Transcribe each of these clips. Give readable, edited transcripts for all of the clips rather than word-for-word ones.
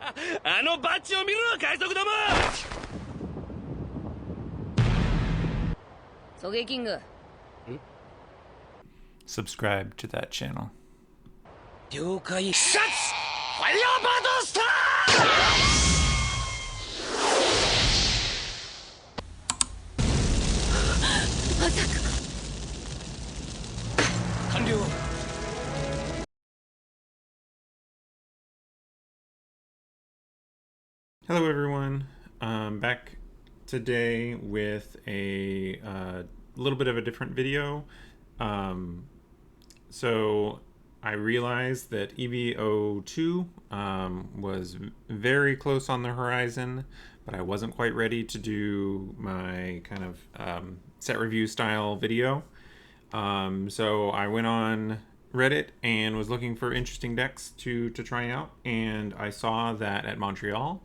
あのバッジを見るな海賊ども。ソゲキング。Subscribe to that channel. 了解。シャツファイヤーバードスター。まさか。完了。Hello everyone, back today with a little bit of a different video. So I realized that EVO2 was very close on the horizon, but I wasn't quite ready to do my kind of set review style video. So I went on Reddit and was looking for interesting decks to try out, and I saw that at Montreal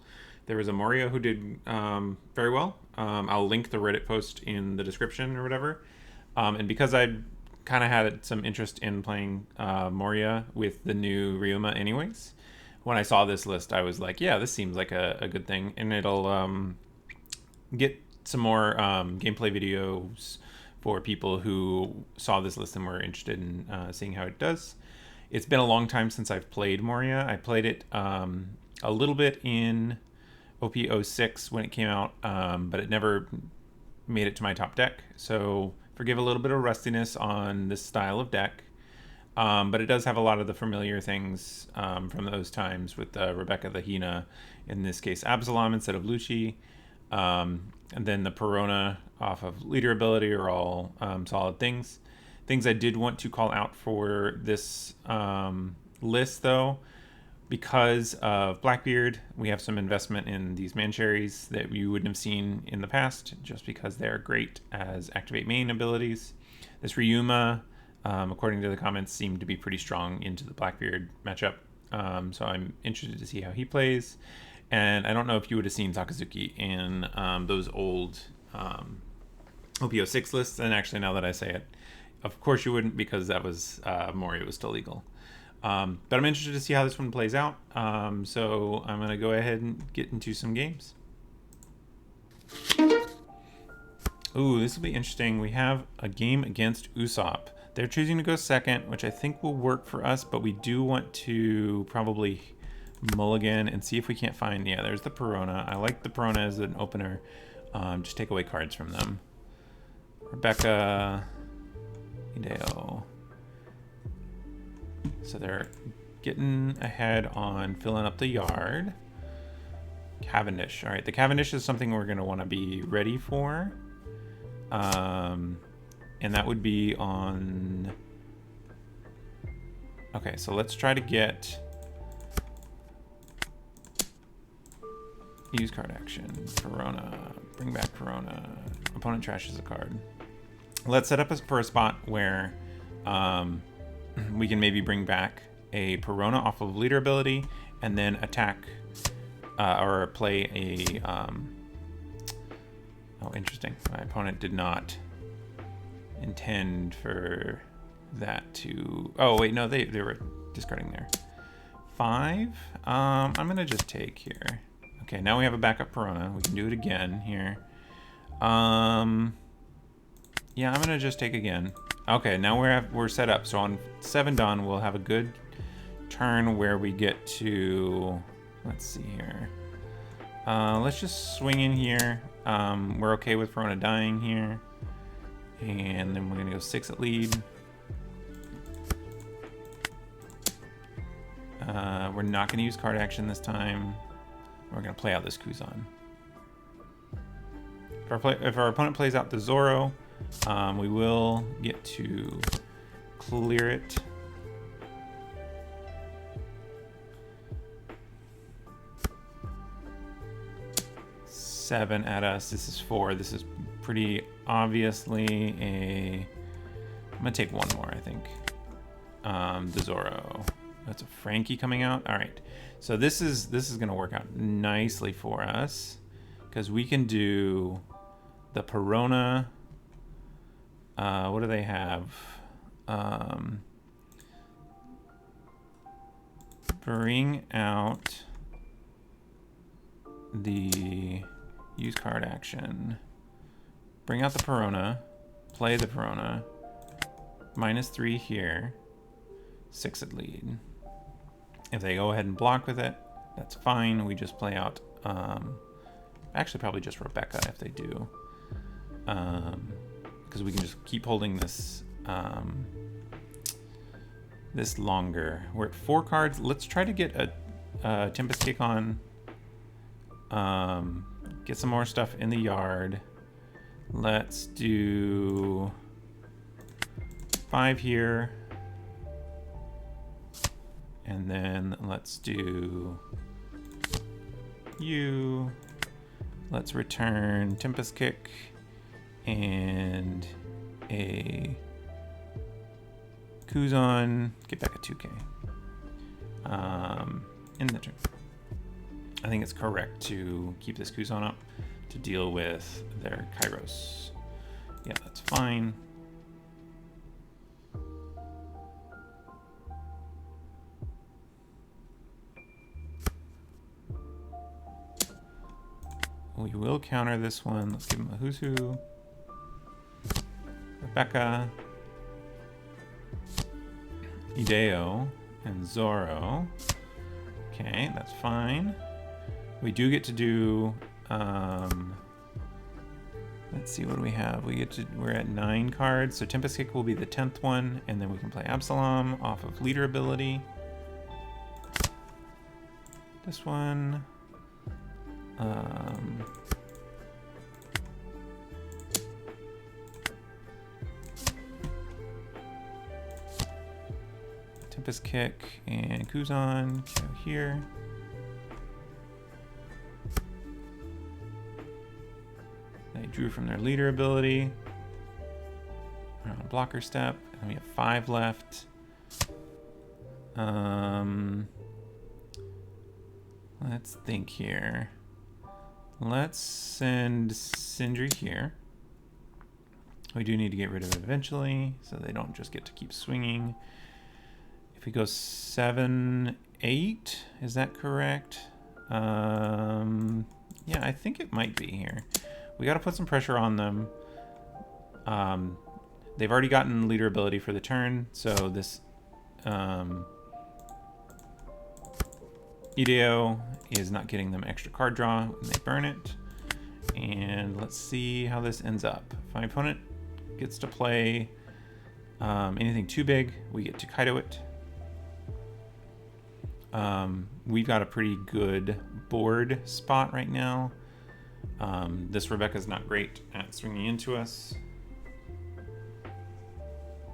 there was a Moria who did very well. I'll link the Reddit post in the description or whatever. And because I'd kind of had some interest in playing Moria with the new Ryuma anyways, when I saw this list, I was like, yeah, this seems like a good thing. And it'll get some more gameplay videos for people who saw this list and were interested in seeing how it does. It's been a long time since I've played Moria. I played it a little bit in OP06 when it came out, but it never made it to my top deck, so forgive a little bit of rustiness on this style of deck, but it does have a lot of the familiar things from those times with Rebecca the Hina, in this case Absalom instead of Lucci, and then the Perona off of leader ability are all solid things. Things I did want to call out for this list though, because of Blackbeard, we have some investment in these Mancherries that you wouldn't have seen in the past, just because they're great as activate main abilities. This Ryuma, according to the comments, seemed to be pretty strong into the Blackbeard matchup, so I'm interested to see how he plays. And I don't know if you would have seen Sakazuki in those old OP06 lists, and actually now that I say it, of course you wouldn't, because that was Moria was still legal. But I'm interested to see how this one plays out. So I'm going to go ahead and get into some games. Ooh, this will be interesting. We have a game against Usopp. They're choosing to go second, which I think will work for us, but we do want to probably mulligan and see if we can't find... Yeah, there's the Perona. I like the Perona as an opener. Just take away cards from them. Rebecca... Hideo... So they're getting ahead on filling up the yard. Cavendish. All right, the Cavendish is something we're going to want to be ready for. And that would be on... Okay, so let's try to get... Use card action. Perona. Bring back Perona. Opponent trashes a card. Let's set up for a spot where... we can maybe bring back a Perona off of leader ability and then attack or play a oh, interesting, my opponent did not intend for that to... Oh wait, no, they were discarding there. 5. I'm gonna just take here. Okay, now we have a backup Perona. We can do it again here. Yeah, I'm gonna just take again. Okay, now we're set up. So on 7 Dawn, we'll have a good turn where we get to... Let's see here. Let's just swing in here. We're okay with Perona dying here. And then we're going to go 6 at lead. We're not going to use card action this time. We're going to play out this Kuzan. If our opponent plays out the Zoro... we will get to clear it. Seven at us. This is 4. This is pretty obviously a... I'm gonna take one more, I think. The Zoro. That's a Frankie coming out. All right. So this is gonna work out nicely for us, because we can do the Perona. What do they have? Bring out the use card action. Bring out the Perona. Play the Perona. -3 here. 6 at lead. If they go ahead and block with it, that's fine. We just play out, actually probably just Rebecca if they do. Because we can just keep holding this, this longer. We're at 4 cards. Let's try to get a Tempest Kick on. Get some more stuff in the yard. Let's do 5 here. And then let's do you. Let's return Tempest Kick and a Kuzon. Get back a 2K. In the turn. I think it's correct to keep this Kuzon up to deal with their Kairos. Yeah, that's fine. We will counter this one. Let's give him a Who's Who. Rebecca. Ideo and Zoro. Okay, that's fine. We do get to do, let's see, what do we have? We're at 9 cards, so Tempest Kick will be the 10th one, and then we can play Absalom off of leader ability. This one. Tempest Kick and Kuzon go here. They drew from their leader ability. We're on blocker step, and we have 5 left. Let's think here. Let's send Sindri here. We do need to get rid of it eventually, so they don't just get to keep swinging. If we go 7, 8, is that correct? Yeah, I think it might be here. We got to put some pressure on them. They've already gotten leader ability for the turn, so this Ideo is not getting them extra card draw when they burn it. And let's see how this ends up. If my opponent gets to play anything too big, we get to Kaido it. We've got a pretty good board spot right now. This Rebecca's not great at swinging into us.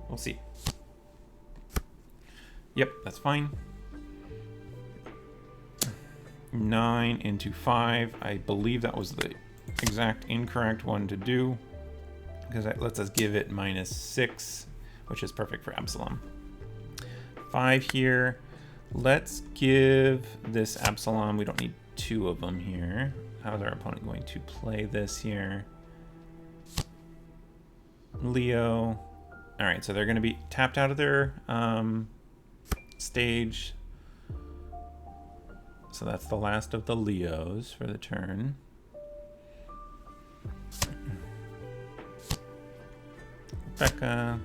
We'll see. Yep, that's fine. 9 into 5. I believe that was the exact incorrect one to do, because that lets us give it -6, which is perfect for Absalom. 5 here. Let's give this Absalom, we don't need 2 of them here. How is our opponent going to play this here? Leo. All right, so they're going to be tapped out of their stage. So that's the last of the Leos for the turn. Becca.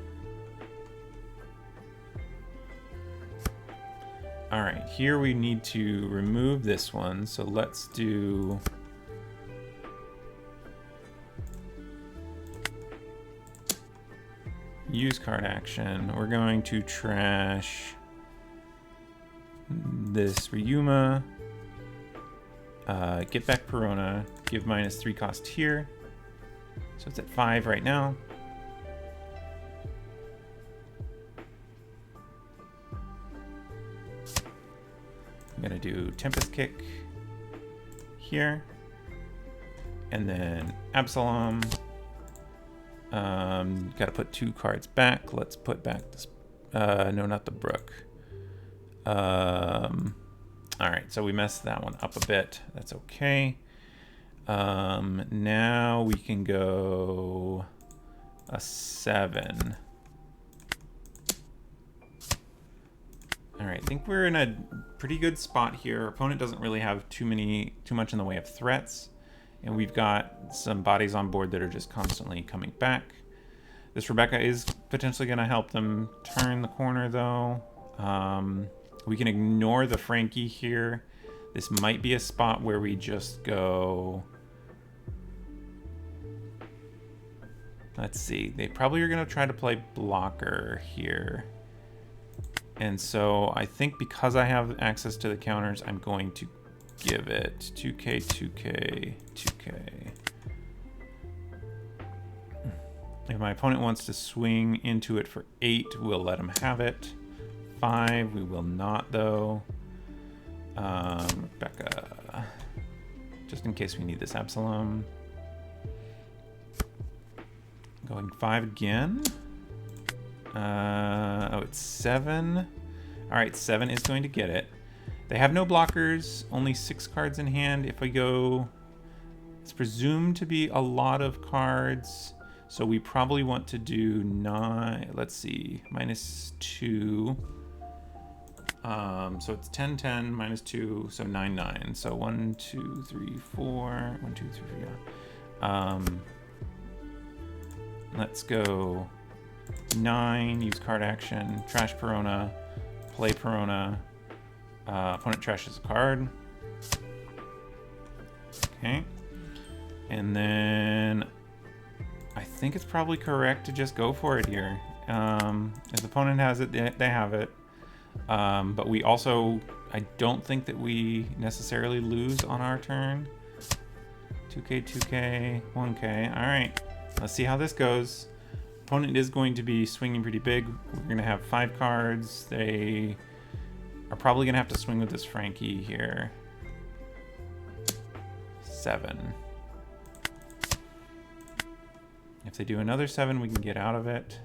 All right, here we need to remove this one. So let's do use card action. We're going to trash this Ryuma. Get back Perona. Give -3 cost here. So it's at 5 right now. I'm gonna do Tempest Kick here. And then Absalom. Gotta put 2 cards back. Let's put back this, no, not the Brook. All right, so we messed that one up a bit. That's okay. Now we can go a 7. All All right, I think we're in a pretty good spot here. Our opponent doesn't really have too much in the way of threats, and we've got some bodies on board that are just constantly coming back. This Rebecca is potentially going to help them turn the corner, though. We can ignore the Frankie here. This might be a spot where we just go... Let's see. They probably are going to try to play blocker here. And so I think because I have access to the counters, I'm going to give it 2K, 2K, 2K. If my opponent wants to swing into it for 8, we'll let him have it. 5, we will not, though. Rebecca. Just in case we need this Absalom. Going 5 again. Oh, it's 7. All right, 7 is going to get it. They have no blockers, only 6 cards in hand. If we go, it's presumed to be a lot of cards. So we probably want to do 9, let's see, -2. So it's 10, 10, -2, so 9, 9. So 1, 2, 3, 4, 1, 2, 3, 4, let's go 9, use card action, trash Perona, play Perona, opponent trashes a card. Okay. And then I think it's probably correct to just go for it here. If the opponent has it, they have it. But we also, I don't think that we necessarily lose on our turn. 2K, 2K, 1K. All right, let's see how this goes. Opponent is going to be swinging pretty big. We're going to have 5 cards. They are probably going to have to swing with this Frankie here. 7. If they do another 7, we can get out of it.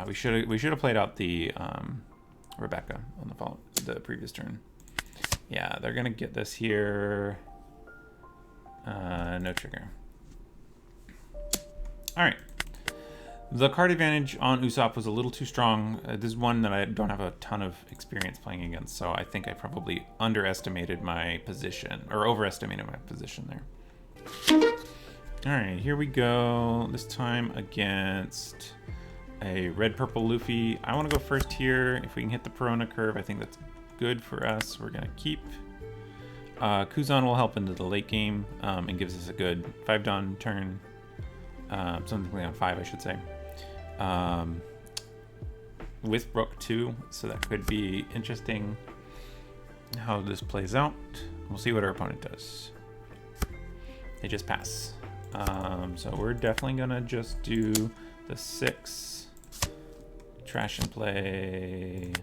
We should have played out the Rebecca on the previous turn. Yeah, they're gonna get this here. No trigger. All right. The card advantage on Usopp was a little too strong. This is one that I don't have a ton of experience playing against, so I think I probably underestimated my position, or overestimated my position there. All right, here we go. This time against a Red-Purple Luffy. I want to go first here. If we can hit the Perona curve, I think that's good for us. We're gonna keep. Kuzan will help into the late game and gives us a good 5-Dawn turn. Something like on 5, I should say. With Brook too, so that could be interesting how this plays out. We'll see what our opponent does. They just pass. So we're definitely gonna just do the 6. Trash and play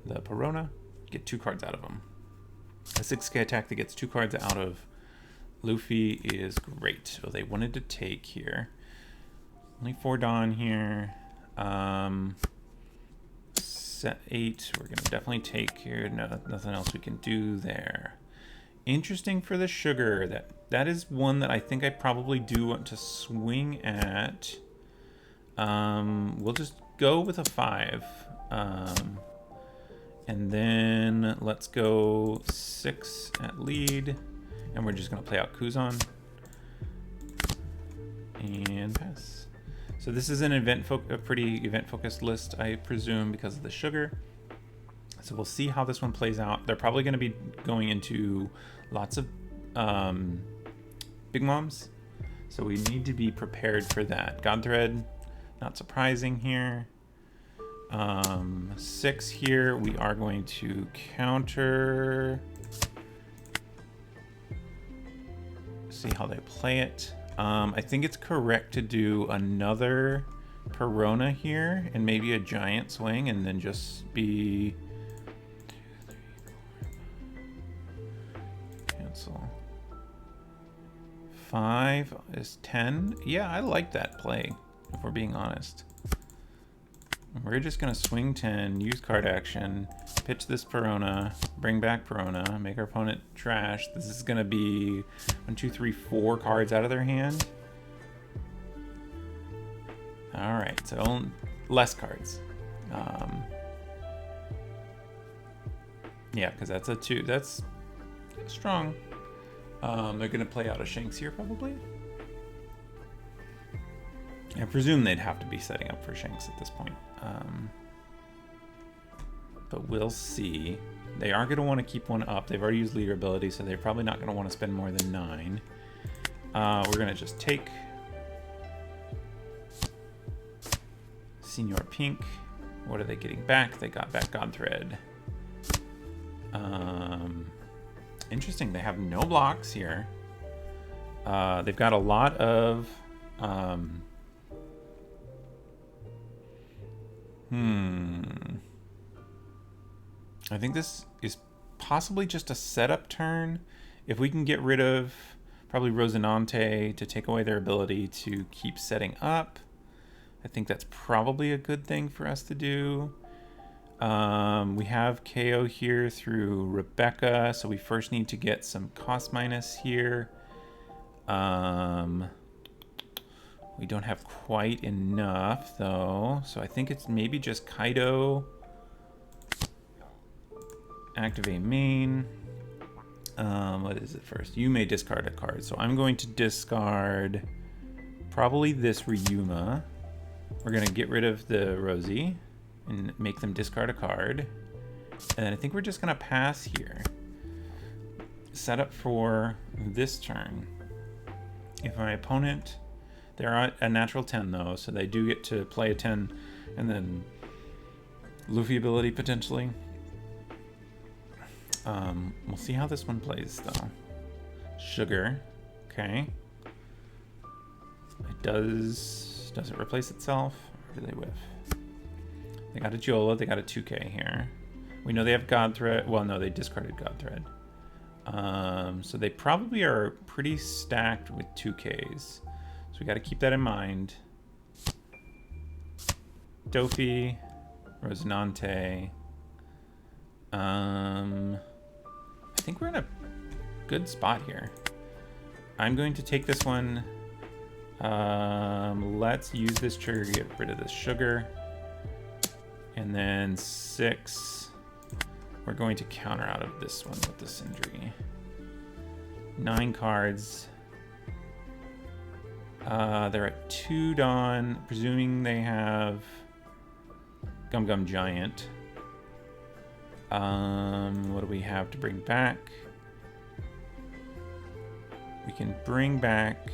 the Perona. Get 2 cards out of them. A 6K attack that gets 2 cards out of Luffy is great. So they wanted to take here. Only 4 Dawn here. Set 8. We're going to definitely take here. No, nothing else we can do there. Interesting for the sugar. That is one that I think I probably do want to swing at. We'll just go with a 5. And then let's go 6 at lead. And we're just going to play out Kuzan. And pass. So this is a pretty event-focused list, I presume, because of the sugar. So we'll see how this one plays out. They're probably going to be going into lots of Big Moms. So we need to be prepared for that. God Thread, not surprising here. 6 here, we are going to counter. See how they play it. I think it's correct to do another Perona here and maybe a giant swing and then just be 2, 3, 4, cancel. 5 is 10. Yeah, I like that play, if we're being honest. We're just gonna swing 10, use card action, pitch this Perona, bring back Perona, make our opponent trash. This is gonna be 1, 2, 3, 4 cards out of their hand. All right, so less cards. Yeah, because that's a 2. That's strong. They're gonna play out a Shanks here probably. I presume they'd have to be setting up for Shanks at this point. But we'll see. They are going to want to keep one up. They've already used leader ability, so they're probably not going to want to spend more than 9. We're going to just take Senior Pink. What are they getting back? They got back Godthread. Interesting. They have no blocks here. They've got a lot of... I think this is possibly just a setup turn. If we can get rid of probably Rosinante to take away their ability to keep setting up, I think that's probably a good thing for us to do. We have KO here through Rebecca, so we first need to get some cost minus here. We don't have quite enough, though, so I think it's maybe just Kaido. Activate main. What is it first? You may discard a card, so I'm going to discard probably this Ryuma. We're going to get rid of the Rosie and make them discard a card. And then I think we're just going to pass here. Set up for this turn. If my opponent... They're a natural 10, though, so they do get to play a 10 and then Luffy ability, potentially. We'll see how this one plays, though. Sugar. Okay. It does... Does it replace itself? Or do they whiff? They got a Jola. They got a 2K here. We know they have Godthread. Well, no, they discarded Godthread. So they probably are pretty stacked with 2Ks. So we got to keep that in mind. Dofi, Rosinante. I think we're in a good spot here. I'm going to take this one. Let's use this trigger to get rid of this sugar. And then 6. We're going to counter out of this one with the Sindri. 9 cards. They're at 2 Dawn, presuming they have Gum Gum Giant. What do we have to bring back? We can bring back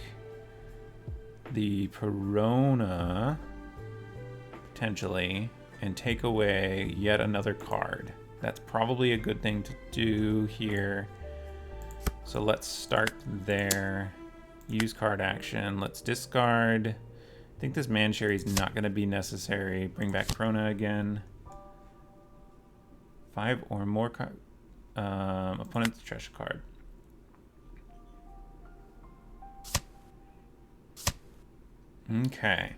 the Perona, potentially, and take away yet another card. That's probably a good thing to do here. So let's start there. Use card action. Let's discard. I think this Man Sherry is not going to be necessary. Bring back Krona again. 5 or more card. Opponent's treasure card. Okay.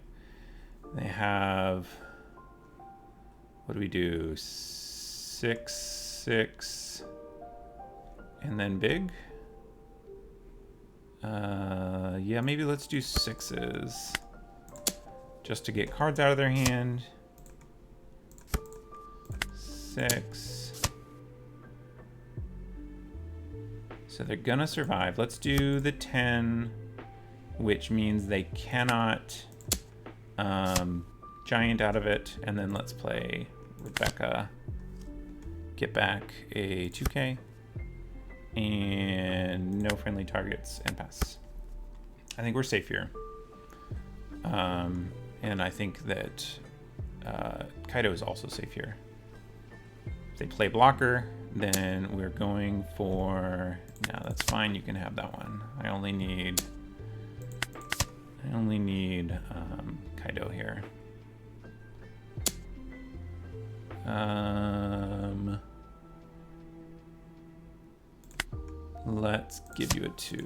They have... What do we do? 6, 6, and then big. Yeah, maybe let's do 6s. Just to get cards out of their hand. 6. So they're gonna survive. Let's do the 10, which means they cannot giant out of it. And then let's play Rebecca. Get back a 2K. And no friendly targets and pass. I think we're safe here. And I think that Kaido is also safe here. If they play blocker, then we're going for... No, that's fine. You can have that one. I only need Kaido here. Let's give you a 2.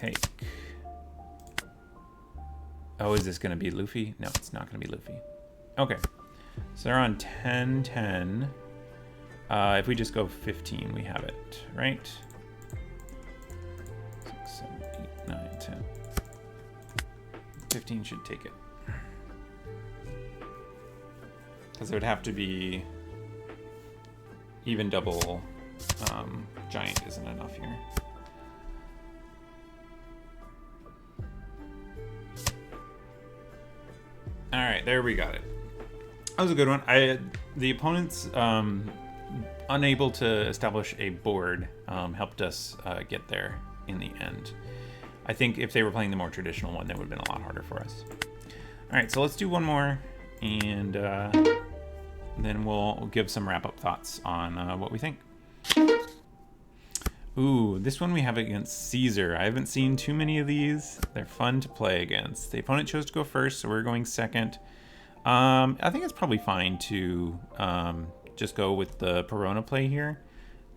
Take. Oh, is this going to be Luffy? No, it's not going to be Luffy. Okay. So they're on 10, 10. If we just go 15, we have it, right? 6, 7, 8, 9, 10. 15 should take it. Because it would have to be even double giant isn't enough here. All right, there we got it. That was a good one. The opponents unable to establish a board helped us get there in the end. I think if they were playing the more traditional one, that would have been a lot harder for us. All right, so let's do one more, and then we'll give some wrap-up thoughts on what we think. Ooh, this one we have against Caesar. I haven't seen too many of these. They're fun to play against. The opponent chose to go first, so we're going second. I think it's probably fine to just go with the Perona play here.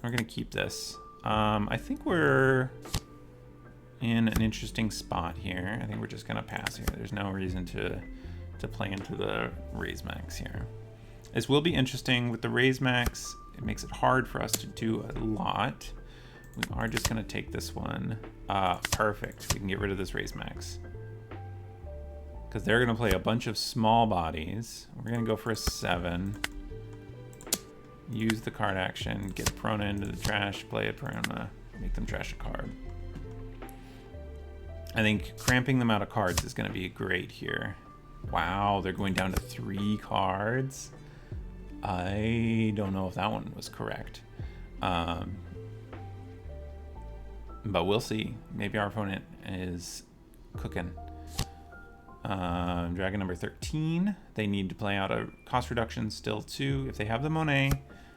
We're going to keep this. I think we're in an interesting spot here. I think we're just going to pass here. There's no reason to play into the raise max here. This will be interesting with the raise max. It makes it hard for us to do a lot. We are just going to take this one. Perfect. We can get rid of this raise max. Because they're going to play a bunch of small bodies. We're going to go for a 7. Use the card action. Get Perona into the trash. Play a Perona. Make them trash a card. I think cramping them out of cards is going to be great here. Wow, they're going down to 3 cards. I don't know if that one was correct. But we'll see. Maybe our opponent is cooking. Dragon number 13. They need to play out a cost reduction still too. If they have the Monet,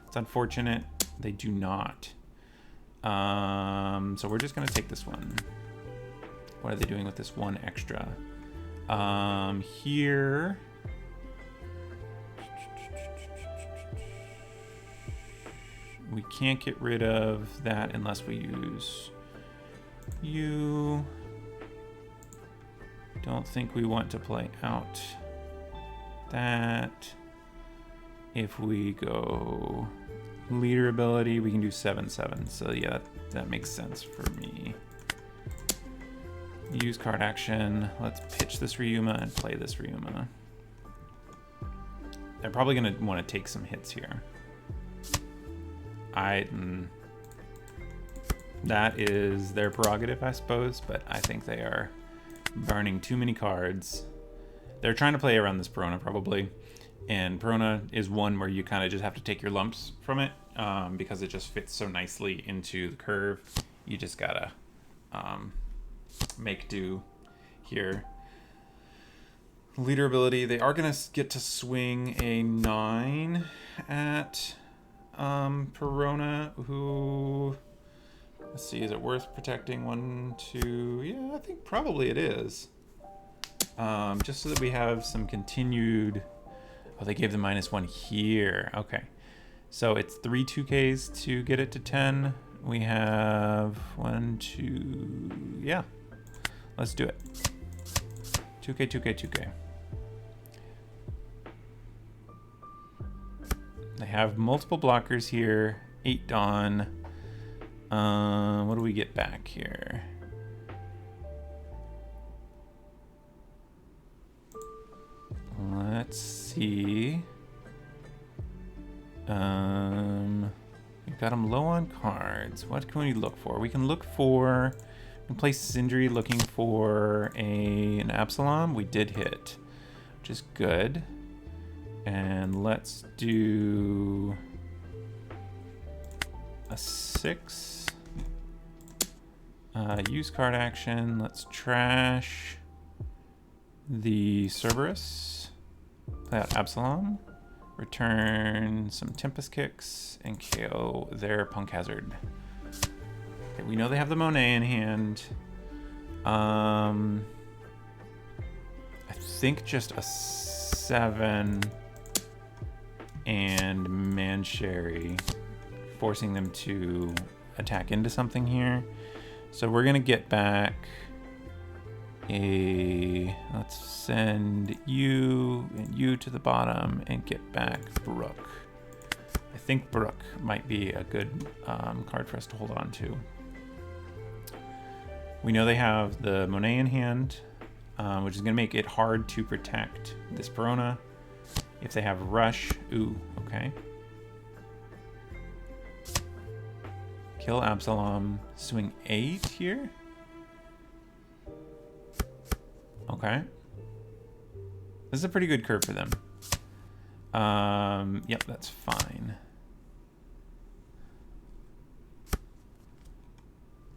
it's unfortunate. They do not. So we're just going to take this one. What are they doing with this one extra? Here. We can't get rid of that unless we use you. Don't think we want to play out that. If we go leader ability, we can do 7/7. So yeah, that makes sense for me. Use card action. Let's pitch this Ryuma and play this Ryuma. They're probably going to want to take some hits here. That is their prerogative, I suppose, but I think they are burning too many cards. They're trying to play around this Perona, probably. And Perona is one where you kind of just have to take your lumps from it because it just fits so nicely into the curve. You just gotta make do here. Leader ability, they are going to get to swing a 9 at Perona, who, let's see, is it worth protecting? 1, 2, yeah, I think probably it is. Just so that we have some continued, oh, they gave the -1 here. Okay, so it's 3 2Ks to get it to 10. We have 1, 2, yeah, let's do it. 2K, 2K, 2K. They have multiple blockers here. 8 Dawn. What do we get back here? Let's see. We've got them low on cards. What can we look for? We can look for... We can play Sindri looking for an Absalom. We did hit, which is good. And let's do a 6. Use card action. Let's trash the Cerberus. Play out Absalom. Return some Tempest Kicks and KO their Punk Hazard. Okay, we know they have the Monet in hand. I think just a 7 and Mancherry, forcing them to attack into something here. So we're gonna get back let's send you and you to the bottom and get back Brook. I think Brook might be a good card for us to hold on to. We know they have the Monet in hand, which is going to make it hard to protect this Perona. If they have Rush, ooh, okay. Kill Absalom, swing 8 here. Okay. This is a pretty good curve for them. Yep, that's fine.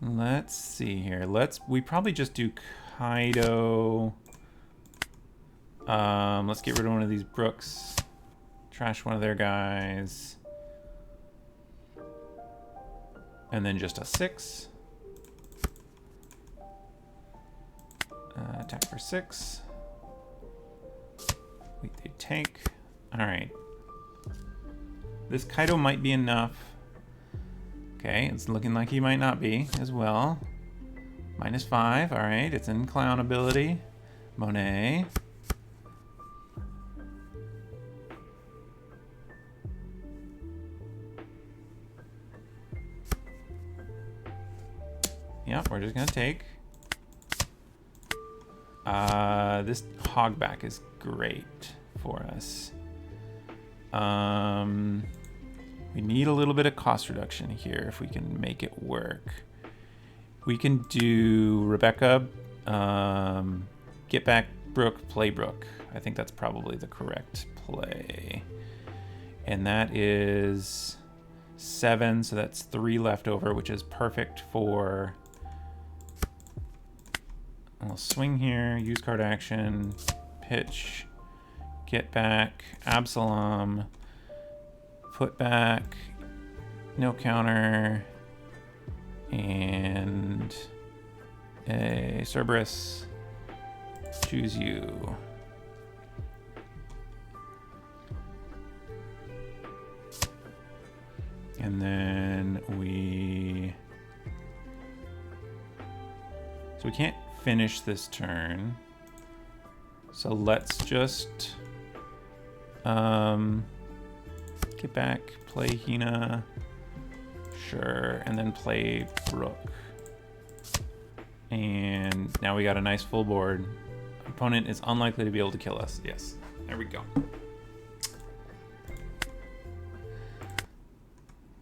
Let's see here. We probably just do Kaido. Let's get rid of one of these Brooks. Trash one of their guys. And then just a 6. Attack for 6. Wait, they take. Alright. This Kaido might be enough. Okay, it's looking like he might not be as well. -5, alright, it's in clown ability. Monet. Yep, we're just gonna take. This hogback is great for us. We need a little bit of cost reduction here if we can make it work. We can do Rebecca, get back Brook, play Brook. I think that's probably the correct play. And that is 7, so that's 3 left over, which is perfect for... I'll swing here, use card action, pitch, get back, Absalom, put back, no counter, and a Cerberus, choose you. And then so we can't finish this turn. So let's just get back, play Hina, sure, and then play Brook. And now we got a nice full board. Opponent is unlikely to be able to kill us. Yes, there we go.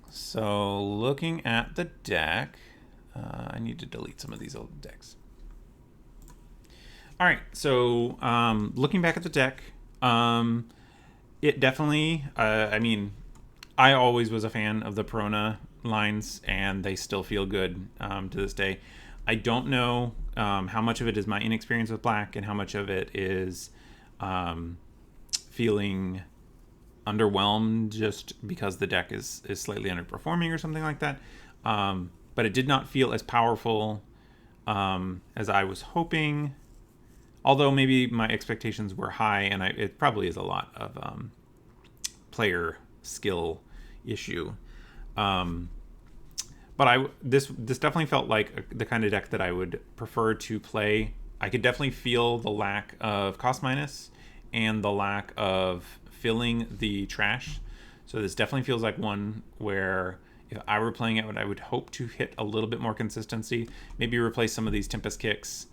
So looking at the deck, I need to delete some of these old decks. All right, so looking back at the deck, it definitely, I mean, I always was a fan of the Perona lines, and they still feel good to this day. I don't know how much of it is my inexperience with black and how much of it is feeling underwhelmed just because the deck is slightly underperforming or something like that. But it did not feel as powerful as I was hoping. Although maybe my expectations were high, and it probably is a lot of player skill issue. But this definitely felt like the kind of deck that I would prefer to play. I could definitely feel the lack of cost minus and the lack of filling the trash. So this definitely feels like one where if I were playing it, I would hope to hit a little bit more consistency. Maybe replace some of these Tempest Kicks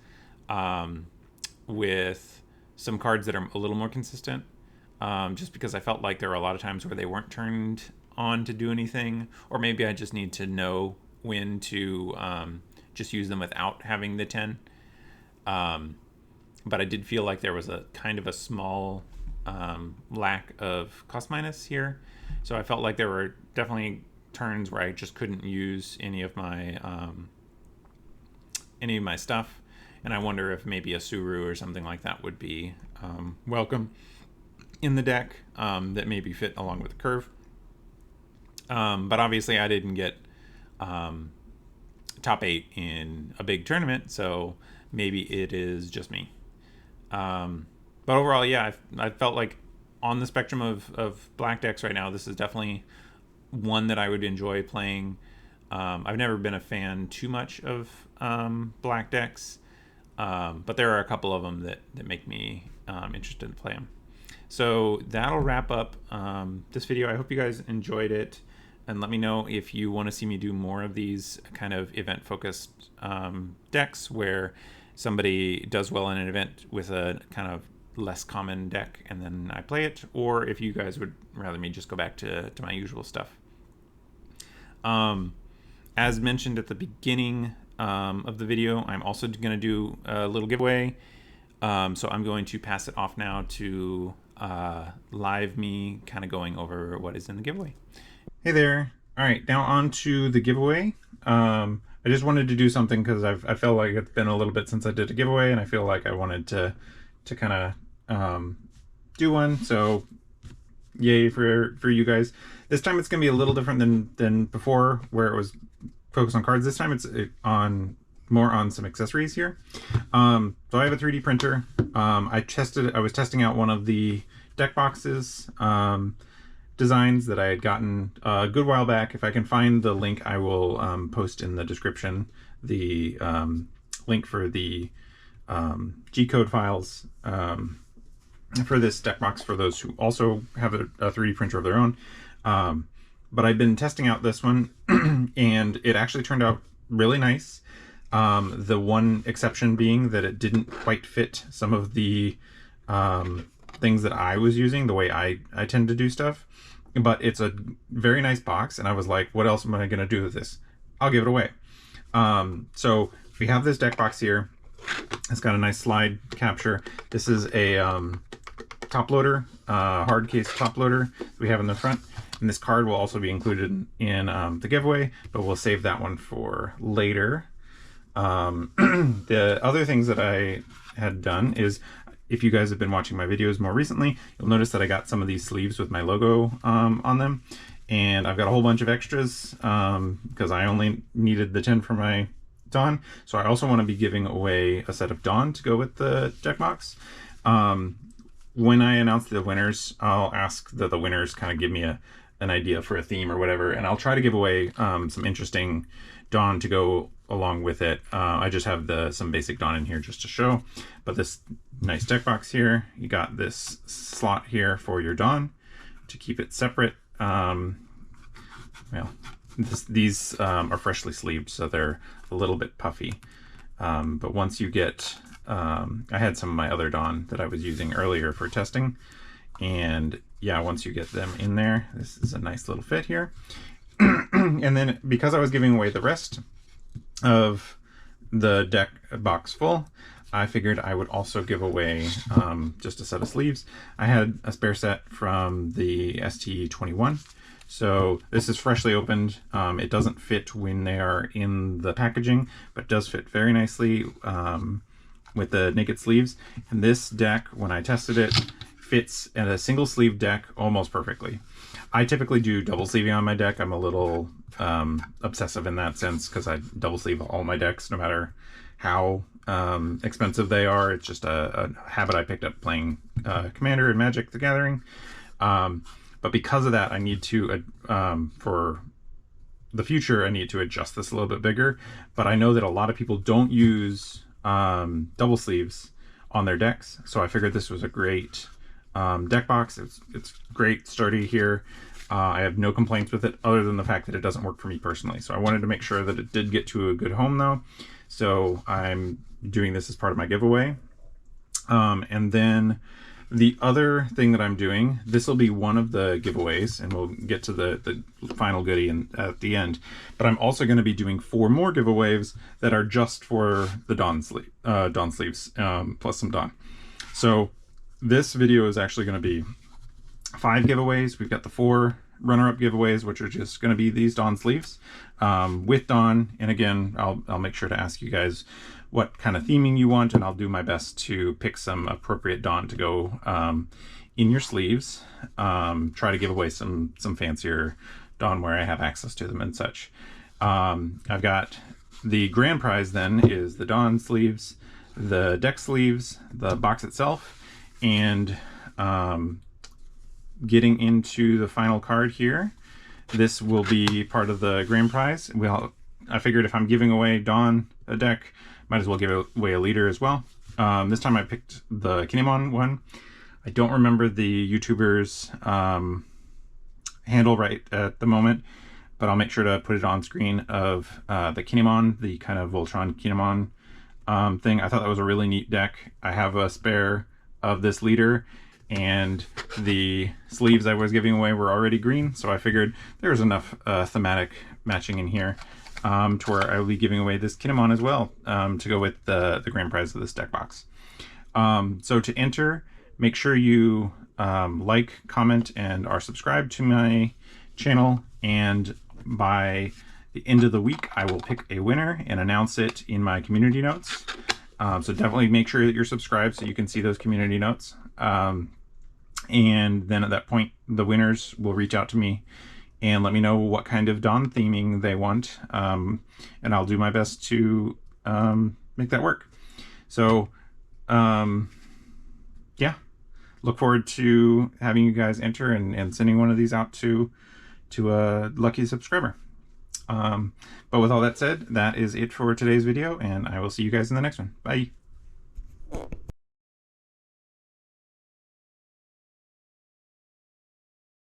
with some cards that are a little more consistent, just because I felt like there were a lot of times where they weren't turned on to do anything, or maybe I just need to know when to just use them without having the 10. But I did feel like there was a kind of a small lack of cost minus here, so I felt like there were definitely turns where I just couldn't use any of my stuff. And I wonder if maybe a Suru or something like that would be welcome in the deck that maybe fit along with the curve. But obviously I didn't get top 8 in a big tournament, so maybe it is just me. But overall, yeah, I felt like on the spectrum of black decks right now, this is definitely one that I would enjoy playing. I've never been a fan too much of black decks. But there are a couple of them that make me interested to play them. So that'll wrap up this video. I hope you guys enjoyed it, and let me know if you want to see me do more of these kind of event-focused decks where somebody does well in an event with a kind of less common deck and then I play it, or if you guys would rather me just go back to my usual stuff. As mentioned at the beginning of the video, I'm also going to do a little giveaway. So I'm going to pass it off now to live me kind of going over what is in the giveaway. Hey there. All right, now on to the giveaway. I just wanted to do something because I felt like it's been a little bit since I did a giveaway, and I feel like I wanted to kind of do one. So yay for you guys. This time it's going to be a little different than before, where it was focused on cards. This time it's more on some accessories here. So I have a 3D printer. I was testing out one of the deck boxes designs that I had gotten a good while back. If I can find the link, I will post in the description the link for the G-code files for this deck box for those who also have a 3D printer of their own. But I've been testing out this one and it actually turned out really nice. The one exception being that it didn't quite fit some of the things that I was using, the way I tend to do stuff. But it's a very nice box, and I was like, what else am I going to do with this? I'll give it away. So we have this deck box here. It's got a nice slide capture. This is a top loader, hard case top loader we have in the front. And this card will also be included in the giveaway, but we'll save that one for later. The other things that I had done is, if you guys have been watching my videos more recently, you'll notice that I got some of these sleeves with my logo on them. And I've got a whole bunch of extras because I only needed the 10 for my Dawn. So I also want to be giving away a set of Dawn to go with the deck box. When I announce the winners, I'll ask that the winners kind of give me an idea for a theme or whatever, and I'll try to give away some interesting Dawn to go along with it. I just have some basic Dawn in here just to show, but this nice deck box here, you got this slot here for your Dawn to keep it separate. Well, these are freshly sleeved, so they're a little bit puffy. But once you get, I had some of my other Dawn that I was using earlier for testing, and yeah, once you get them in there, this is a nice little fit here. And then because I was giving away the rest of the deck box full, I figured I would also give away just a set of sleeves. I had a spare set from the ST21. So this is freshly opened. It doesn't fit when they are in the packaging, but does fit very nicely with the naked sleeves. And this deck, when I tested it, fits in a single sleeve deck almost perfectly. I typically do double sleeving on my deck. I'm a little obsessive in that sense because I double sleeve all my decks no matter how expensive they are. It's just a habit I picked up playing Commander and Magic the Gathering. But because of that, I need to, for the future, I need to adjust this a little bit bigger. But I know that a lot of people don't use double sleeves on their decks, so I figured this was a great deck box. It's great, sturdy here. I have no complaints with it other than the fact that it doesn't work for me personally. So I wanted to make sure that it did get to a good home though. So I'm doing this as part of my giveaway. And then the other thing that I'm doing, this will be one of the giveaways, and we'll get to the final goodie at the end. But I'm also going to be doing 4 more giveaways that are just for the Dawn sleeves, plus some Dawn. So this video is actually going to be 5 giveaways. We've got the 4 runner-up giveaways, which are just going to be these Dawn sleeves with Dawn. And again, I'll make sure to ask you guys what kind of theming you want, and I'll do my best to pick some appropriate Dawn to go in your sleeves. Try to give away some fancier Dawn where I have access to them and such. I've got the grand prize then is the Dawn sleeves, the deck sleeves, the box itself, and getting into the final card here. This will be part of the grand prize. We'll I figured if I'm giving away Dawn a deck, might as well give away a leader as well. This time I picked the Kinemon one. I don't remember the YouTuber's handle right at the moment, but I'll make sure to put it on screen of the Kinemon, the kind of Voltron Kinemon thing. I thought that was a really neat deck. I have a spare of this leader, and the sleeves I was giving away were already green, so I figured there was enough thematic matching in here to where I will be giving away this Kinemon as well to go with the grand prize of this deck box. So to enter, make sure you like, comment, and are subscribed to my channel, and by the end of the week I will pick a winner and announce it in my community notes. So definitely make sure that you're subscribed so you can see those community notes. And then at that point, the winners will reach out to me and let me know what kind of Dawn theming they want. And I'll do my best to make that work. So, yeah, look forward to having you guys enter and sending one of these out to a lucky subscriber. But with all that said, that is it for today's video, and I will see you guys in the next one. Bye.